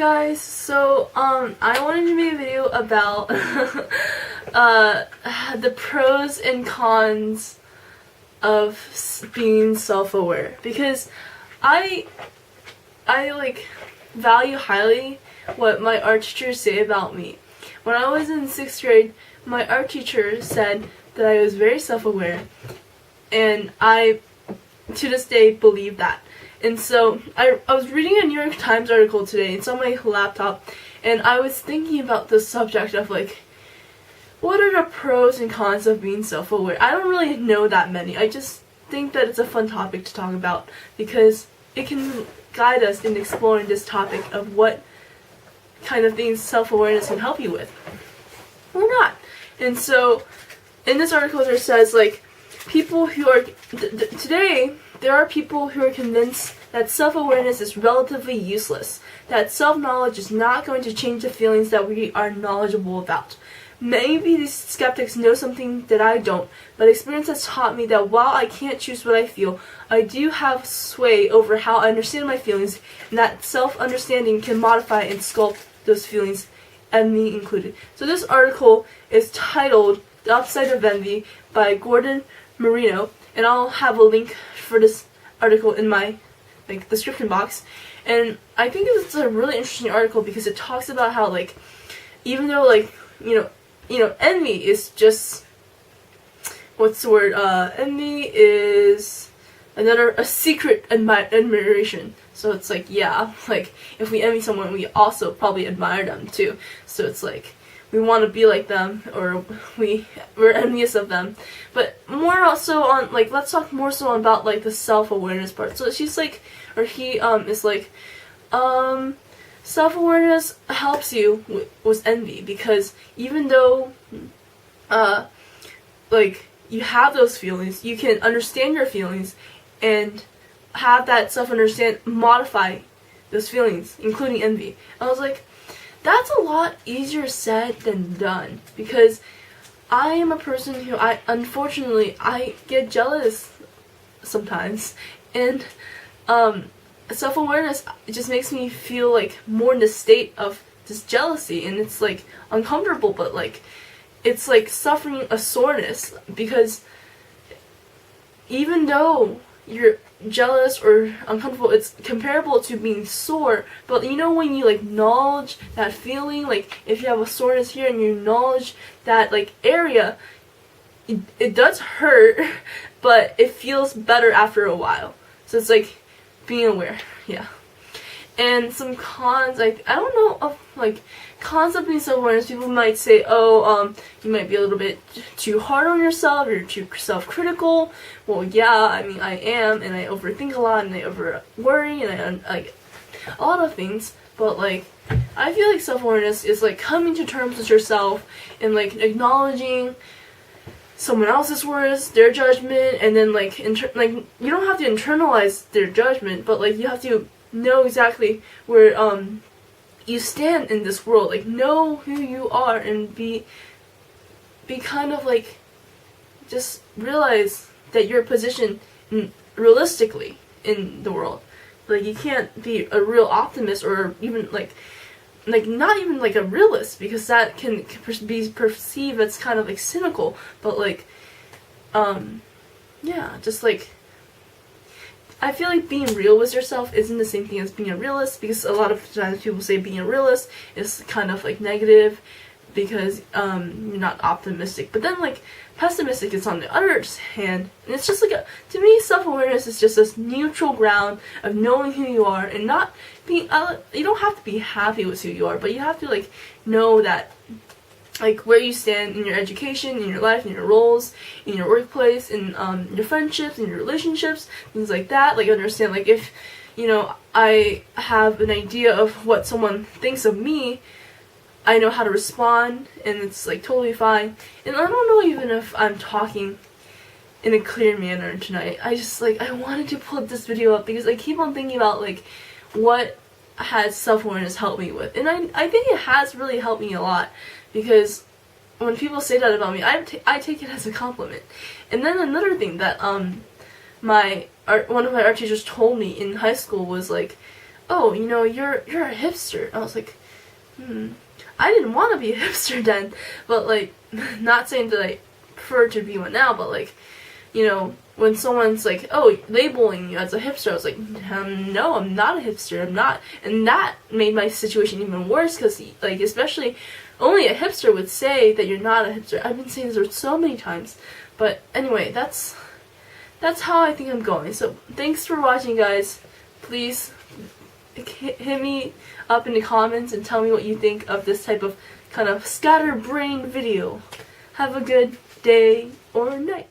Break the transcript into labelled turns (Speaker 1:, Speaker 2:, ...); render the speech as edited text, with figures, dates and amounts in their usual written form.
Speaker 1: guys, so I wanted to make a video about the pros and cons of being self-aware, because I like value highly what my art teachers say about me. When I was in 6th grade, my art teacher said that I was very self-aware, and I to this day believe that. And so I was reading a New York Times article today. It's on my laptop, and I was thinking about the subject of like, what are the pros and cons of being self-aware? I don't really know that many. I just think that it's a fun topic to talk about because it can guide us in exploring this topic of what kind of things self-awareness can help you with or not. And so in this article there says like people who are today there are people who are convinced that self-awareness is relatively useless, that self-knowledge is not going to change the feelings that we are knowledgeable about. Maybe these skeptics know something that I don't, but experience has taught me that while I can't choose what I feel, I do have sway over how I understand my feelings, and that self-understanding can modify and sculpt those feelings, and me included. So this article is titled The Upside of Envy by Gordon Marino, and I'll have a link for this article in my description box. And I think it's a really interesting article because it talks about how even though envy is just envy is a secret admiration. So it's if we envy someone, we also probably admire them too. So it's we want to be like them, or we're envious of them. But more also on let's talk more so about the self-awareness part. So she's he is self-awareness helps you with envy, because even though you have those feelings, you can understand your feelings and have that self-understand modify those feelings, including envy. I was that's a lot easier said than done, because I am a person who unfortunately I get jealous sometimes, and self-awareness just makes me feel more in the state of this jealousy, and it's uncomfortable, but it's suffering a soreness, because even though you're jealous or uncomfortable, it's comparable to being sore. But when you acknowledge that feeling, if you have a soreness here and you acknowledge that area, it does hurt, but it feels better after a while. So it's being aware, yeah. And some cons, I don't know of cons of being self-awareness. People might say, you might be a little bit too hard on yourself, you're too self-critical. Well, yeah, I mean, I am, and I overthink a lot, and I over-worry, and I a lot of things. But I feel self-awareness is coming to terms with yourself and acknowledging someone else's words, their judgment, and then you don't have to internalize their judgment, but you have to know exactly where you stand in this world, know who you are, and be kind of just realize that your position realistically in the world. You can't be a real optimist, or even not even a realist, because that can be perceived as kind of cynical. But yeah, just I feel being real with yourself isn't the same thing as being a realist, because a lot of times people say being a realist is kind of negative, because you're not optimistic. But then pessimistic is on the other hand, and it's just to me, self-awareness is just this neutral ground of knowing who you are and not being you don't have to be happy with who you are, but you have to know that where you stand in your education, in your life, in your roles, in your workplace, in your friendships, in your relationships, things like that. Understand if I have an idea of what someone thinks of me, I know how to respond, and it's totally fine. And I don't know even if I'm talking in a clear manner tonight. I just I wanted to pull this video up because I keep on thinking about what has self-awareness helped me with, and I think it has really helped me a lot, because when people say that about me, I take it as a compliment. And then another thing that one of my art teachers told me in high school was oh, you know, you're a hipster. I was like, I didn't want to be a hipster then, but like, not saying that I prefer to be one now, but like, you know, when someone's like, oh, labeling you as a hipster, I was like, no, I'm not a hipster, I'm not. And that made my situation even worse, because, like, especially, only a hipster would say that you're not a hipster. I've been saying this word so many times. But anyway, that's how I think I'm going. So, thanks for watching, guys. Please hit me up in the comments and tell me what you think of this type of kind of scatterbrained video. Have a good day or night.